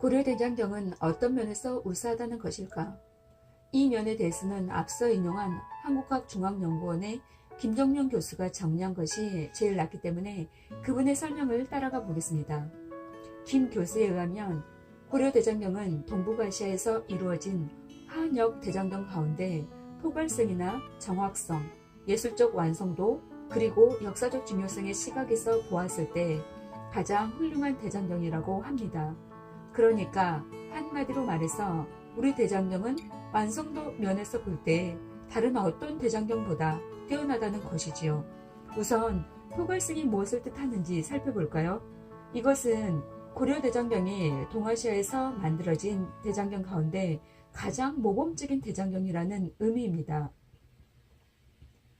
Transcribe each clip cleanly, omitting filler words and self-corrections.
고려대장경은 어떤 면에서 우수하다는 것일까? 이 면에 대해서는 앞서 인용한 한국학중앙연구원의 김정용 교수가 정리한 것이 제일 낫기 때문에 그분의 설명을 따라가 보겠습니다. 김 교수에 의하면 고려대장경은 동북아시아에서 이루어진 한역 대장경 가운데 포괄성이나 정확성, 예술적 완성도 그리고 역사적 중요성의 시각에서 보았을 때 가장 훌륭한 대장경이라고 합니다. 그러니까 한마디로 말해서 우리 대장경은 완성도 면에서 볼 때 다른 어떤 대장경보다 뛰어나다는 것이지요. 우선 포괄성이 무엇을 뜻하는지 살펴볼까요? 이것은 고려대장경이 동아시아에서 만들어진 대장경 가운데 가장 모범적인 대장경이라는 의미입니다.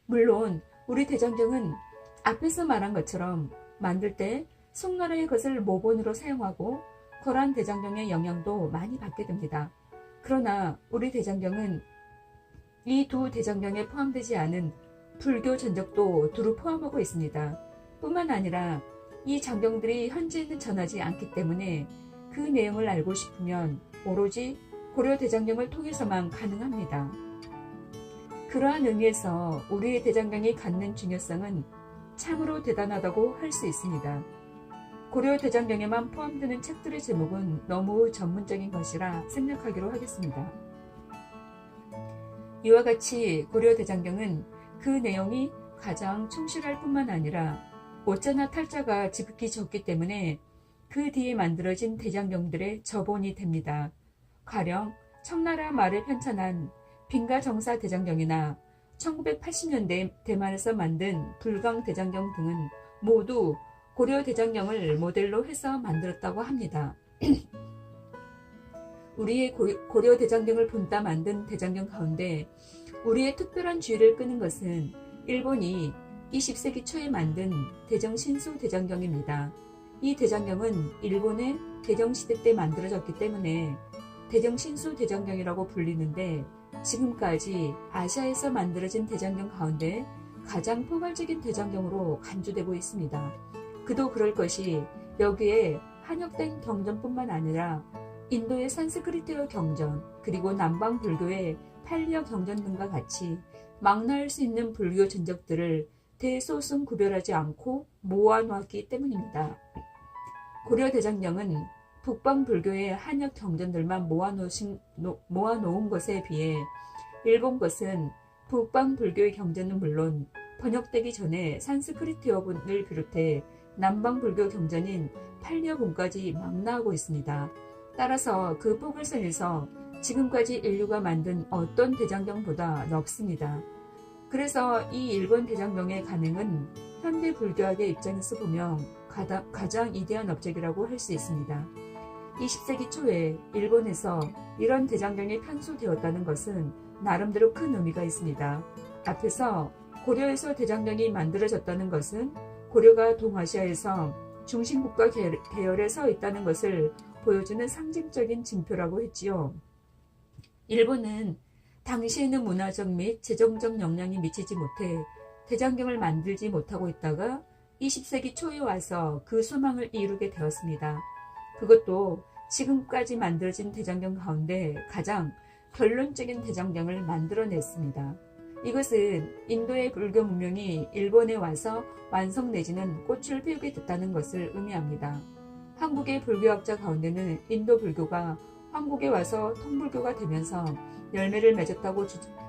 물론 우리 대장경은 앞에서 말한 것처럼 만들 때 송나라의 것을 모본으로 사용하고 거란 대장경의 영향도 많이 받게 됩니다. 그러나 우리 대장경은 이 두 대장경에 포함되지 않은 불교 전적도 두루 포함하고 있습니다. 뿐만 아니라 이 장경들이 현재는 전하지 않기 때문에 그 내용을 알고 싶으면 오로지 고려 대장경을 통해서만 가능합니다. 그러한 의미에서 우리의 대장경이 갖는 중요성은 참으로 대단하다고 할 수 있습니다. 고려 대장경에만 포함되는 책들의 제목은 너무 전문적인 것이라 생략하기로 하겠습니다. 이와 같이 고려 대장경은 그 내용이 가장 충실할 뿐만 아니라 오자나 탈자가 지극히 적기 때문에 그 뒤에 만들어진 대장경들의 저본이 됩니다. 가령 청나라 말을 편찬한 빈가정사 대장경이나 1980년대 대만에서 만든 불강 대장경 등은 모두 고려 대장경을 모델로 해서 만들었다고 합니다. 우리의 고려 대장경을 본따 만든 대장경 가운데 우리의 특별한 주의를 끄는 것은 일본이 20세기 초에 만든 대정신수 대장경입니다. 이 대장경은 일본의 대정시대 때 만들어졌기 때문에 대정신수 대장경이라고 불리는데 지금까지 아시아에서 만들어진 대장경 가운데 가장 포괄적인 대장경으로 간주되고 있습니다. 그도 그럴 것이 여기에 한역된 경전뿐만 아니라 인도의 산스크리트어 경전 그리고 남방 불교의 팔리어 경전 등과 같이 망라할 수 있는 불교 전적들을 대소승 구별하지 않고 모아놓았기 때문입니다. 고려 대장경은 북방 불교의 한역 경전들만 모아놓은 것에 비해 일본 것은 북방 불교의 경전은 물론 번역되기 전에 산스크리트어문을 비롯해 남방 불교 경전인 팔려본까지 망라하고 있습니다. 따라서 그 포괄성에서 지금까지 인류가 만든 어떤 대장경보다 넓습니다. 그래서 이 일본 대장경의 가능은 현대 불교학의 입장에서 보면 가장 이대한 업적이라고 할 수 있습니다. 20세기 초에 일본에서 이런 대장경이 편수되었다는 것은 나름대로 큰 의미가 있습니다. 앞에서 고려에서 대장경이 만들어졌다는 것은 고려가 동아시아에서 중심국가 계열에 서 있다는 것을 보여주는 상징적인 징표라고 했지요. 일본은 당시에는 문화적 및 재정적 역량이 미치지 못해 대장경을 만들지 못하고 있다가 20세기 초에 와서 그 소망을 이루게 되었습니다. 그것도 지금까지 만들어진 대장경 가운데 가장 결론적인 대장경을 만들어냈습니다. 이것은 인도의 불교 문명이 일본에 와서 완성 내지는 꽃을 피우게 됐다는 것을 의미합니다. 한국의 불교학자 가운데는 인도 불교가 한국에 와서 통불교가 되면서 열매를 맺었다고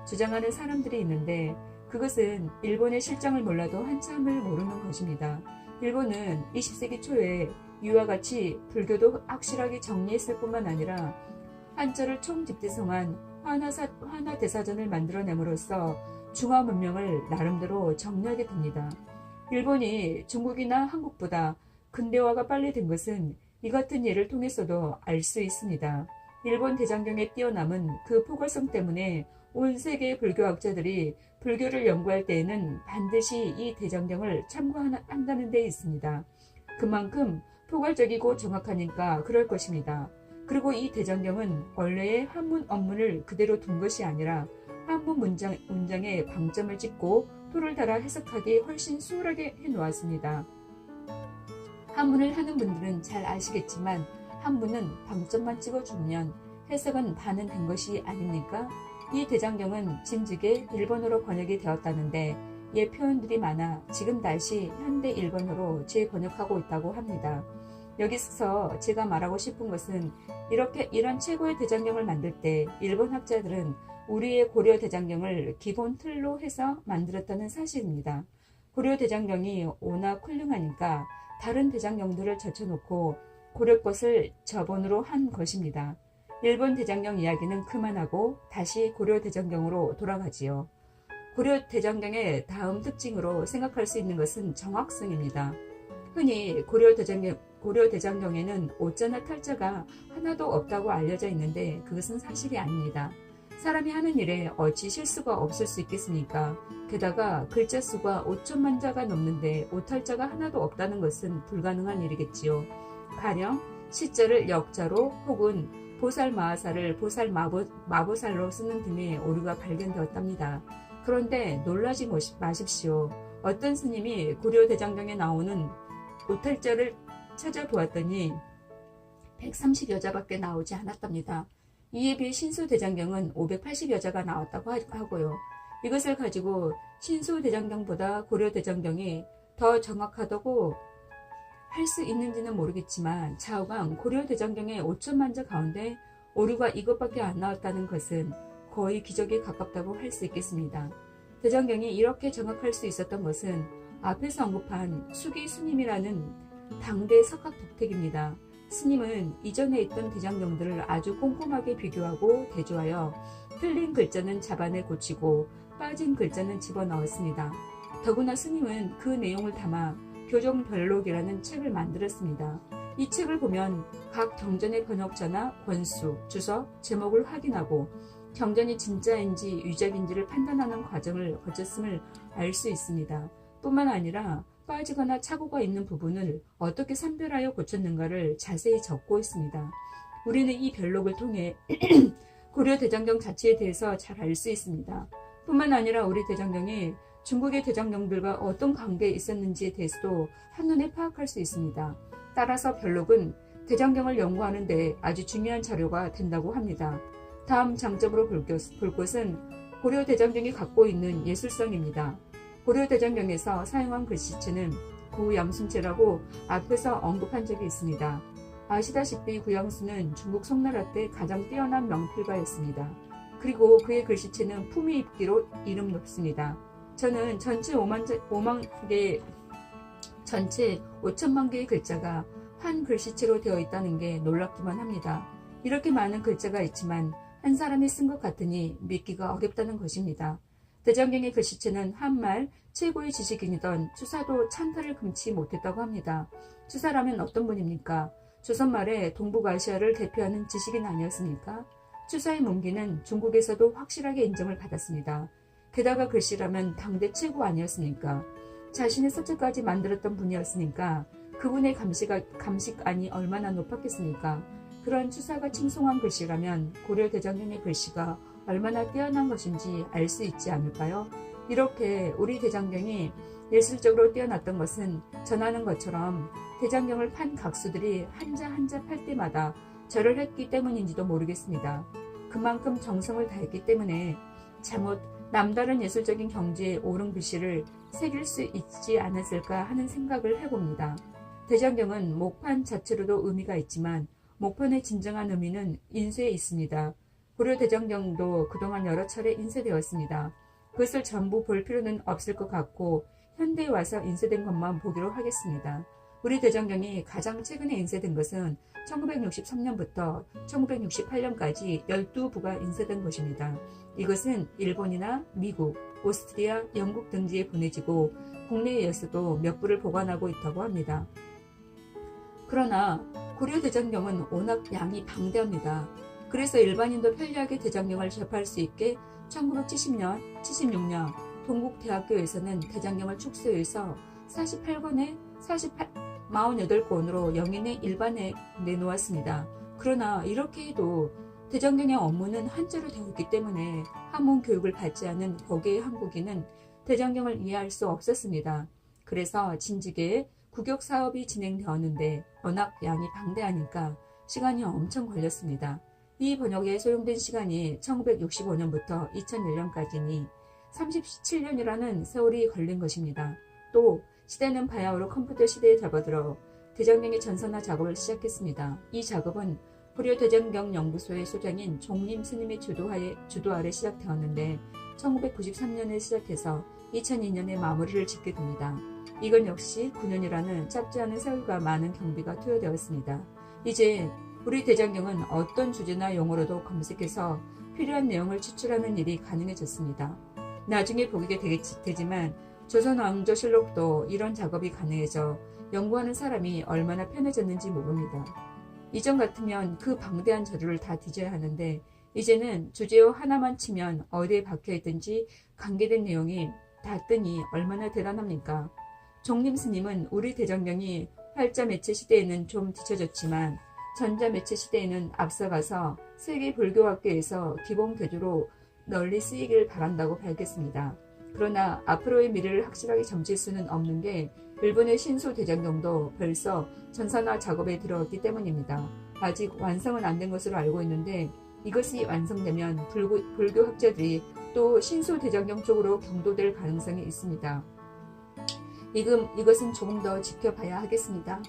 주장하는 사람들이 있는데 그것은 일본의 실정을 몰라도 한참을 모르는 것입니다. 일본은 20세기 초에 이와 같이 불교도 확실하게 정리했을 뿐만 아니라 한자를 총집대성한 화나대사전을 만들어냄으로써 중화 문명을 나름대로 정리하게 됩니다. 일본이 중국이나 한국보다 근대화가 빨리 된 것은 이 같은 예를 통해서도 알 수 있습니다. 일본 대장경의 뛰어남은 그 포괄성 때문에 온 세계의 불교학자들이 불교를 연구할 때에는 반드시 이 대장경을 참고한다는 데 있습니다. 그만큼 포괄적이고 정확하니까 그럴 것입니다. 그리고 이 대장경은 원래의 한문 언문을 그대로 둔 것이 아니라 한문 문장에 방점을 찍고 토를 달아 해석하기 훨씬 수월하게 해놓았습니다. 한문을 하는 분들은 잘 아시겠지만 한 분은 방점만 찍어주면 해석은 반은 된 것이 아닙니까? 이 대장경은 진즉에 일본어로 번역이 되었다는데 예 표현들이 많아 지금 다시 현대 일본어로 재번역하고 있다고 합니다. 여기서 제가 말하고 싶은 것은 이런 최고의 대장경을 만들 때 일본 학자들은 우리의 고려 대장경을 기본 틀로 해서 만들었다는 사실입니다. 고려 대장경이 워낙 훌륭하니까 다른 대장경들을 젖혀놓고 고려 것을 저본으로 한 것입니다. 일본 대장경 이야기는 그만하고 다시 고려 대장경으로 돌아가지요. 고려 대장경의 다음 특징으로 생각할 수 있는 것은 정확성입니다. 흔히 고려 대장경에는 오자나 탈자가 하나도 없다고 알려져 있는데 그것은 사실이 아닙니다. 사람이 하는 일에 어찌 실수가 없을 수 있겠습니까? 게다가 글자 수가 5천만 자가 넘는데 오탈자가 하나도 없다는 것은 불가능한 일이겠지요. 가령 시자를 역자로 혹은 보살마하살을 보살마보살로 쓰는 등의 오류가 발견되었답니다. 그런데 놀라지 마십시오. 어떤 스님이 고려 대장경에 나오는 오탈자를 찾아보았더니 130여 자밖에 나오지 않았답니다. 이에 비해 신수대장경은 580여 자가 나왔다고 하고요. 이것을 가지고 신수대장경보다 고려대장경이 더 정확하다고 할 수 있는지는 모르겠지만 좌우강 고려대장경의 5천만 자 가운데 오류가 이것밖에 안 나왔다는 것은 거의 기적에 가깝다고 할 수 있겠습니다. 대장경이 이렇게 정확할 수 있었던 것은 앞에서 언급한 수기 스님이라는 당대 석학 독택입니다. 스님은 이전에 있던 대장경들을 아주 꼼꼼하게 비교하고 대조하여 틀린 글자는 잡아내 고치고 빠진 글자는 집어넣었습니다. 더구나 스님은 그 내용을 담아 교정별록이라는 책을 만들었습니다. 이 책을 보면 각 경전의 번역자나 권수, 주석, 제목을 확인하고 경전이 진짜인지 유작인지를 판단하는 과정을 거쳤음을 알 수 있습니다. 뿐만 아니라 빠지거나 착오가 있는 부분을 어떻게 선별하여 고쳤는가를 자세히 적고 있습니다. 우리는 이 별록을 통해 고려 대장경 자체에 대해서 잘 알 수 있습니다. 뿐만 아니라 우리 대장경이 중국의 대장경들과 어떤 관계에 있었는지에 대해서도 한눈에 파악할 수 있습니다. 따라서 별록은 대장경을 연구하는 데 아주 중요한 자료가 된다고 합니다. 다음 장점으로 볼 것은 고려 대장경이 갖고 있는 예술성입니다. 고려 대장경에서 사용한 글씨체는 구양순체라고 앞에서 언급한 적이 있습니다. 아시다시피 구양순은 중국 송나라 때 가장 뛰어난 명필가였습니다. 그리고 그의 글씨체는 품위 있기로 이름 높습니다. 저는 전체 5천만 개의 글자가 한 글씨체로 되어 있다는 게 놀랍기만 합니다. 이렇게 많은 글자가 있지만 한 사람이 쓴 것 같으니 믿기가 어렵다는 것입니다. 대장경의 글씨체는 한말 최고의 지식인이던 추사도 찬탈을 금치 못했다고 합니다. 추사라면 어떤 분입니까? 조선말에 동북아시아를 대표하는 지식인 아니었습니까? 추사의 문기는 중국에서도 확실하게 인정을 받았습니다. 게다가 글씨라면 당대 최고 아니었습니까? 자신의 서책까지 만들었던 분이었으니까 그분의 감식안이 얼마나 높았겠습니까? 그런 추사가 칭송한 글씨라면 고려 대장경의 글씨가 얼마나 뛰어난 것인지 알 수 있지 않을까요? 이렇게 우리 대장경이 예술적으로 뛰어났던 것은 전하는 것처럼 대장경을 판 각수들이 한자 한자 팔 때마다 절을 했기 때문인지도 모르겠습니다. 그만큼 정성을 다했기 때문에 잘못 남다른 예술적인 경지에 오른 글씨를 새길 수 있지 않았을까 하는 생각을 해봅니다. 대장경은 목판 자체로도 의미가 있지만 목판의 진정한 의미는 인쇄에 있습니다. 고려 대장경도 그동안 여러 차례 인쇄되었습니다. 그것을 전부 볼 필요는 없을 것 같고 현대에 와서 인쇄된 것만 보기로 하겠습니다. 우리 대장경이 가장 최근에 인쇄된 것은 1963년부터 1968년까지 12부가 인쇄된 것입니다. 이것은 일본이나 미국, 오스트리아, 영국 등지에 보내지고 국내에서도 몇 부를 보관하고 있다고 합니다. 그러나 고려 대장경은 워낙 양이 방대합니다. 그래서 일반인도 편리하게 대장경을 접할 수 있게 1970년, 76년 동국대학교에서는 대장경을 축소해서 48권으로 영인의 일반에 내놓았습니다. 그러나 이렇게 해도 대장경의 업무는 한자로 되어 있기 때문에 한문 교육을 받지 않은 거기의 한국인은 대장경을 이해할 수 없었습니다. 그래서 진즉에 국역 사업이 진행되었는데 워낙 양이 방대하니까 시간이 엄청 걸렸습니다. 이 번역에 소용된 시간이 1965년부터 2001년까지니 37년이라는 세월이 걸린 것입니다. 또 시대는 바야흐로 컴퓨터 시대에 접어들어 대장경의 전선화 작업을 시작했습니다. 이 작업은 고려 대장경 연구소의 소장인 종림 스님의 주도 아래 시작되었는데 1993년에 시작해서 2002년에 마무리를 짓게 됩니다. 이건 역시 9년이라는 짧지 않은 세월과 많은 경비가 투여되었습니다. 이제 우리 대장경은 어떤 주제나 용어로도 검색해서 필요한 내용을 추출하는 일이 가능해졌습니다. 나중에 보게 되지만 조선왕조실록도 이런 작업이 가능해져 연구하는 사람이 얼마나 편해졌는지 모릅니다. 이전 같으면 그 방대한 자료를 다 뒤져야 하는데 이제는 주제어 하나만 치면 어디에 박혀있든지 관계된 내용이 다 뜨니 얼마나 대단합니까? 종림 스님은 우리 대장경이 활자 매체 시대에는 좀 뒤처졌지만 전자 매체 시대에는 앞서가서 세계 불교학계에서 기본 교주로 널리 쓰이길 바란다고 밝혔습니다. 그러나 앞으로의 미래를 확실하게 점칠 수는 없는 게 일본의 신소 대장경도 벌써 전산화 작업에 들어갔기 때문입니다. 아직 완성은 안 된 것으로 알고 있는데 이것이 완성되면 불교 학자들이 또 신소 대장경 쪽으로 경도될 가능성이 있습니다. 이것은 조금 더 지켜봐야 하겠습니다.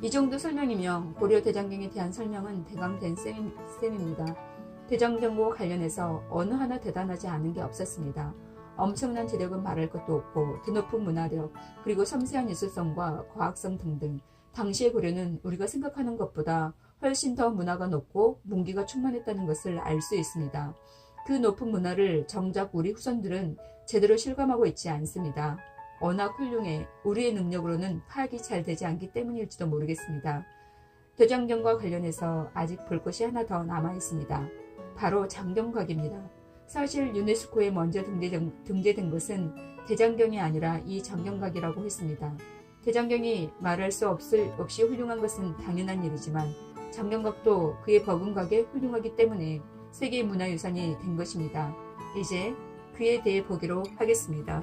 이 정도 설명이며 고려 대장경에 대한 설명은 대강 된 셈입니다. 대장경과 관련해서 어느 하나 대단하지 않은 게 없었습니다. 엄청난 재력은 말할 것도 없고 드높은 문화력 그리고 섬세한 예술성과 과학성 등등 당시의 고려는 우리가 생각하는 것보다 훨씬 더 문화가 높고 문기가 충만했다는 것을 알 수 있습니다. 그 높은 문화를 정작 우리 후손들은 제대로 실감하고 있지 않습니다. 워낙 훌륭해 우리의 능력으로는 파악이 잘 되지 않기 때문일지도 모르겠습니다. 대장경과 관련해서 아직 볼 것이 하나 더 남아있습니다. 바로 장경각입니다. 사실 유네스코에 먼저 등재된 것은 대장경이 아니라 이 장경각이라고 했습니다. 대장경이 말할 수 없이 훌륭한 것은 당연한 일이지만 장경각도 그에 버금가게 훌륭하기 때문에 세계문화유산이 된 것입니다. 이제 그에 대해 보기로 하겠습니다.